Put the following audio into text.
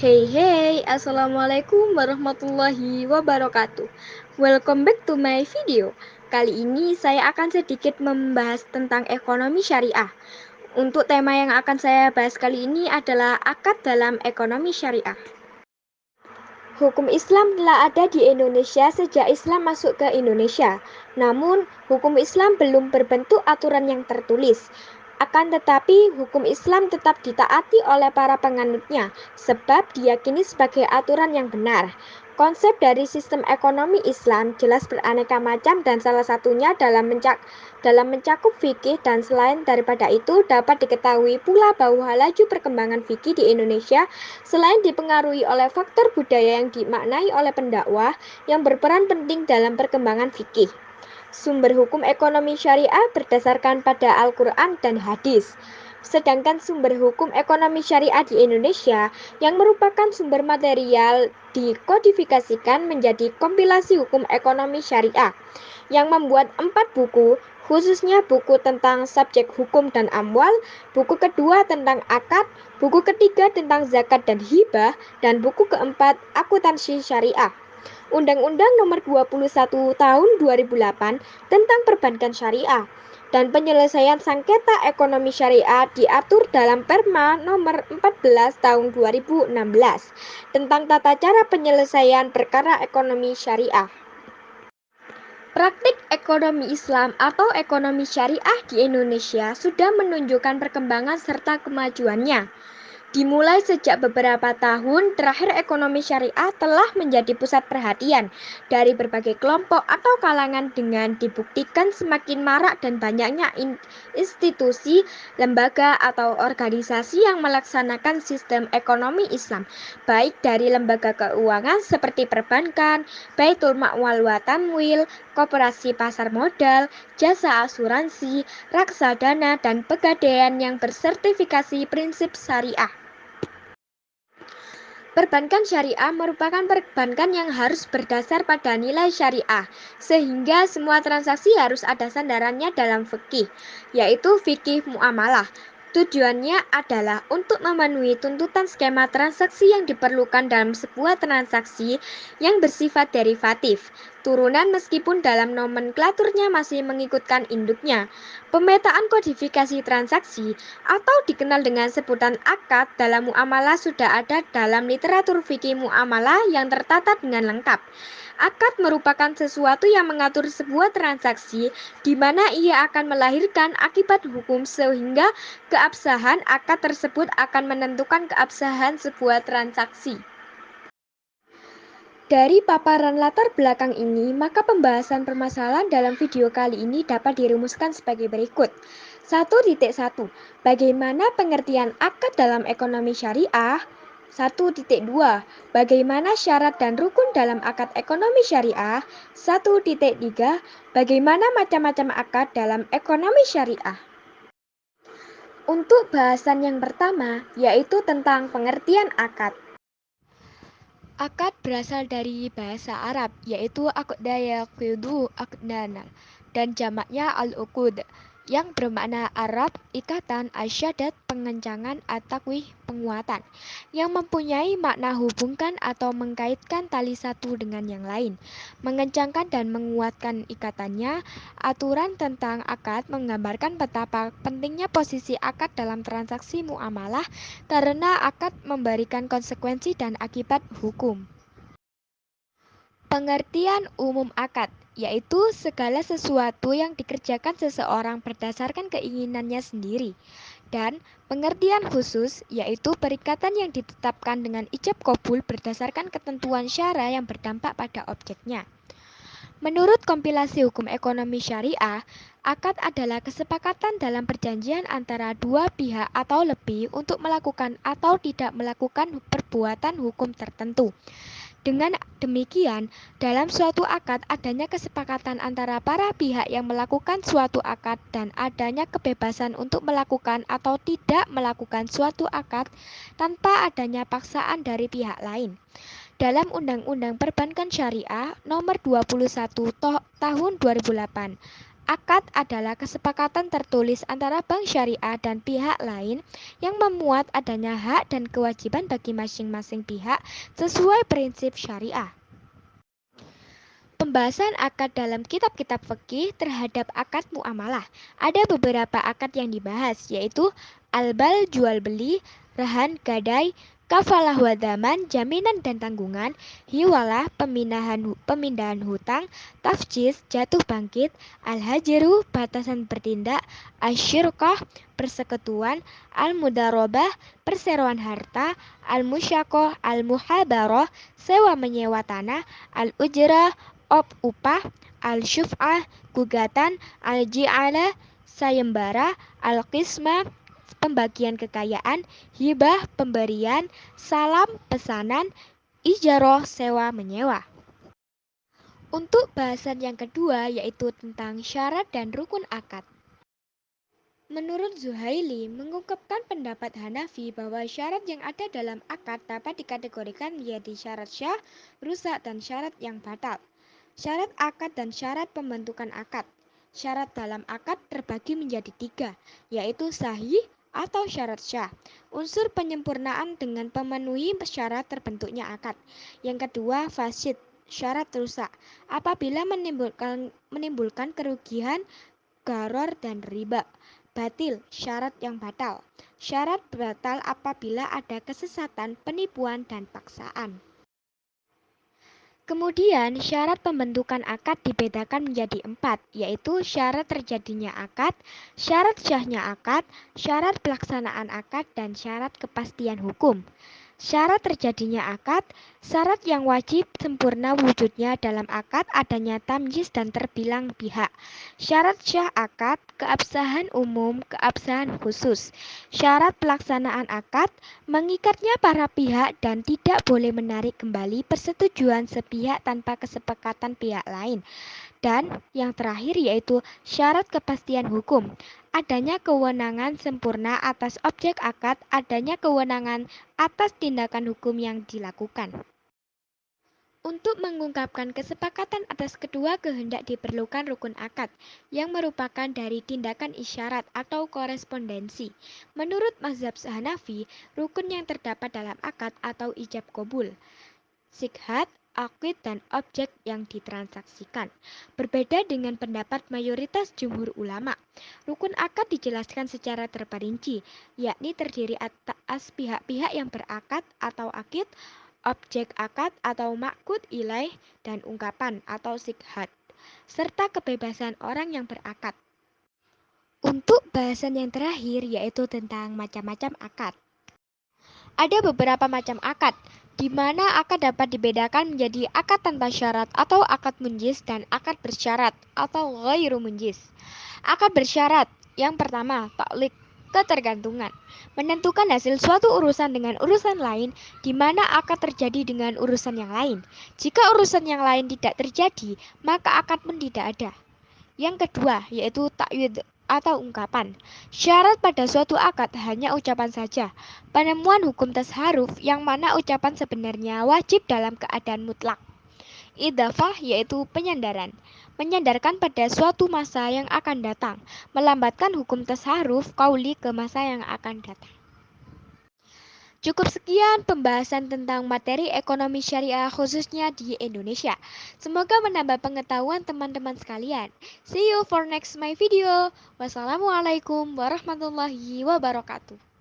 Hey, Assalamualaikum warahmatullahi wabarakatuh. Welcome back to my video. Kali ini saya akan sedikit membahas tentang ekonomi syariah. Untuk tema yang akan saya bahas kali ini adalah akad dalam ekonomi syariah. Hukum Islam telah ada di Indonesia sejak Islam masuk ke Indonesia. Namun, hukum Islam belum berbentuk aturan yang tertulis. Akan tetapi, hukum Islam tetap ditaati oleh para penganutnya, sebab diyakini sebagai aturan yang benar. Konsep dari sistem ekonomi Islam jelas beraneka macam dan salah satunya dalam mencakup fikih, dan selain daripada itu dapat diketahui pula bahwa laju perkembangan fikih di Indonesia selain dipengaruhi oleh faktor budaya yang dimaknai oleh pendakwah yang berperan penting dalam perkembangan fikih. Sumber hukum ekonomi syariah berdasarkan pada Al-Quran dan hadis. Sedangkan sumber hukum ekonomi syariah di Indonesia yang merupakan sumber material dikodifikasikan menjadi kompilasi hukum ekonomi syariah yang membuat 4 buku, khususnya buku tentang subjek hukum dan amwal, buku kedua tentang akad, buku ketiga tentang zakat dan hibah, dan buku keempat akuntansi syariah. Undang-Undang Nomor 21 Tahun 2008 tentang Perbankan Syariah dan penyelesaian sengketa ekonomi syariah diatur dalam Perma Nomor 14 Tahun 2016 tentang tata cara penyelesaian perkara ekonomi syariah. Praktik ekonomi Islam atau ekonomi syariah di Indonesia sudah menunjukkan perkembangan serta kemajuannya. Dimulai sejak beberapa tahun terakhir, ekonomi syariah telah menjadi pusat perhatian dari berbagai kelompok atau kalangan dengan dibuktikan semakin marak dan banyaknya institusi, lembaga, atau organisasi yang melaksanakan sistem ekonomi Islam, baik dari lembaga keuangan seperti perbankan, Baitul Mal wa Tamwil, koperasi pasar modal, jasa asuransi, reksadana, dan pegadaian yang bersertifikasi prinsip syariah. Perbankan syariah merupakan perbankan yang harus berdasar pada nilai syariah, sehingga semua transaksi harus ada sandarannya dalam fikih, yaitu fikih muamalah. Tujuannya adalah untuk memenuhi tuntutan skema transaksi yang diperlukan dalam sebuah transaksi yang bersifat derivatif, turunan meskipun dalam nomenklaturnya masih mengikutkan induknya. Pemetaan kodifikasi transaksi atau dikenal dengan sebutan akad dalam muamalah sudah ada dalam literatur fikih muamalah yang tertata dengan lengkap. Akad merupakan sesuatu yang mengatur sebuah transaksi di mana ia akan melahirkan akibat hukum sehingga keabsahan akad tersebut akan menentukan keabsahan sebuah transaksi. Dari paparan latar belakang ini, maka pembahasan permasalahan dalam video kali ini dapat dirumuskan sebagai berikut. 1.1. Bagaimana pengertian akad dalam ekonomi syariah? 1.2. Bagaimana syarat dan rukun dalam akad ekonomi syariah? 1.3. Bagaimana macam-macam akad dalam ekonomi syariah? Untuk bahasan yang pertama, yaitu tentang pengertian akad. Akad berasal dari bahasa Arab, yaitu aqda yaqidu aqdanan, dan jamaknya al-uqud, yang bermakna Arab, ikatan, asyadat, pengencangan, at-taqwih, penguatan, yang mempunyai makna hubungkan atau mengkaitkan tali satu dengan yang lain, mengencangkan dan menguatkan ikatannya. Aturan tentang akad menggambarkan betapa pentingnya posisi akad dalam transaksi muamalah karena akad memberikan konsekuensi dan akibat hukum. Pengertian umum akad, yaitu segala sesuatu yang dikerjakan seseorang berdasarkan keinginannya sendiri. Dan pengertian khusus, yaitu perikatan yang ditetapkan dengan ijab qabul berdasarkan ketentuan syara yang berdampak pada objeknya. Menurut kompilasi hukum ekonomi syariah, akad adalah kesepakatan dalam perjanjian antara dua pihak atau lebih untuk melakukan atau tidak melakukan perbuatan hukum tertentu. Dengan demikian, dalam suatu akad adanya kesepakatan antara para pihak yang melakukan suatu akad dan adanya kebebasan untuk melakukan atau tidak melakukan suatu akad tanpa adanya paksaan dari pihak lain. Dalam Undang-Undang Perbankan Syariah Nomor 21 Tahun 2008, Akad adalah kesepakatan tertulis antara bank syariah dan pihak lain yang memuat adanya hak dan kewajiban bagi masing-masing pihak sesuai prinsip syariah. Pembahasan akad dalam kitab-kitab fikih terhadap akad muamalah. Ada beberapa akad yang dibahas, yaitu albal jual beli, rahan gadai, kafalah wadaman jaminan dan tanggungan, hiwalah pemindahan hutang, tafjiz jatuh bangkit, al-hajiru batasan bertindak, asyirkah persekutuan, al-mudarobah perseroan harta, al-musyakoh al-muhabaroh sewa menyewa tanah, al-ujrah upah, al-syuf'ah gugatan, al-ji'alah sayembara, al-qismah pembagian kekayaan, hibah pemberian, salam pesanan, ijaroh sewa menyewa. Untuk bahasan yang kedua yaitu tentang syarat dan rukun akad. Menurut Zuhaili, mengungkapkan pendapat Hanafi bahwa syarat yang ada dalam akad dapat dikategorikan menjadi syarat syah, rusak, dan syarat yang batal. Syarat akad dan syarat pembentukan akad. Syarat dalam akad terbagi menjadi tiga, yaitu sahih atau syarat syah. Unsur penyempurnaan dengan pemenuhi syarat terbentuknya akad. Yang kedua, fasid, syarat rusak. Apabila menimbulkan kerugian, gharar dan riba. Batil, syarat yang batal. Syarat batal apabila ada kesesatan, penipuan, dan paksaan. Kemudian syarat pembentukan akad dibedakan menjadi 4, yaitu syarat terjadinya akad, syarat syahnya akad, syarat pelaksanaan akad, dan syarat kepastian hukum. Syarat terjadinya akad, syarat yang wajib sempurna wujudnya dalam akad adanya tamyiz dan terbilang pihak. Syarat syah akad, keabsahan umum, keabsahan khusus. Syarat pelaksanaan akad, mengikatnya para pihak dan tidak boleh menarik kembali persetujuan sepihak tanpa kesepakatan pihak lain. Dan yang terakhir yaitu syarat kepastian hukum. Adanya kewenangan sempurna atas objek akad, adanya kewenangan atas tindakan hukum yang dilakukan. Untuk mengungkapkan kesepakatan atas kedua kehendak diperlukan rukun akad, yang merupakan dari tindakan isyarat atau korespondensi. Menurut mazhab Hanafi, rukun yang terdapat dalam akad atau ijab kabul, sikhat, akid, dan objek yang ditransaksikan. Berbeda dengan pendapat mayoritas jumhur ulama, rukun akad dijelaskan secara terperinci, yakni terdiri atas pihak-pihak yang berakad atau akid, objek akad atau makud ilaih, dan ungkapan atau sikhat, serta kebebasan orang yang berakad. Untuk bahasan yang terakhir yaitu tentang macam-macam akad. Ada beberapa macam akad, di mana akad dapat dibedakan menjadi akad tanpa syarat atau akad munjis dan akad bersyarat atau ghairu munjis. Akad bersyarat, yang pertama, taklik, ketergantungan. Menentukan hasil suatu urusan dengan urusan lain, di mana akad terjadi dengan urusan yang lain. Jika urusan yang lain tidak terjadi, maka akad pun tidak ada. Yang kedua, yaitu takwid atau ungkapan. Syarat pada suatu akad hanya ucapan saja. Penemuan hukum tasharuf yang mana ucapan sebenarnya wajib dalam keadaan mutlak. Idafah yaitu penyandaran. Menyandarkan pada suatu masa yang akan datang, melambatkan hukum tasharuf kauli ke masa yang akan datang. Cukup sekian pembahasan tentang materi ekonomi syariah khususnya di Indonesia. Semoga menambah pengetahuan teman-teman sekalian. See you for next my video. Wassalamualaikum warahmatullahi wabarakatuh.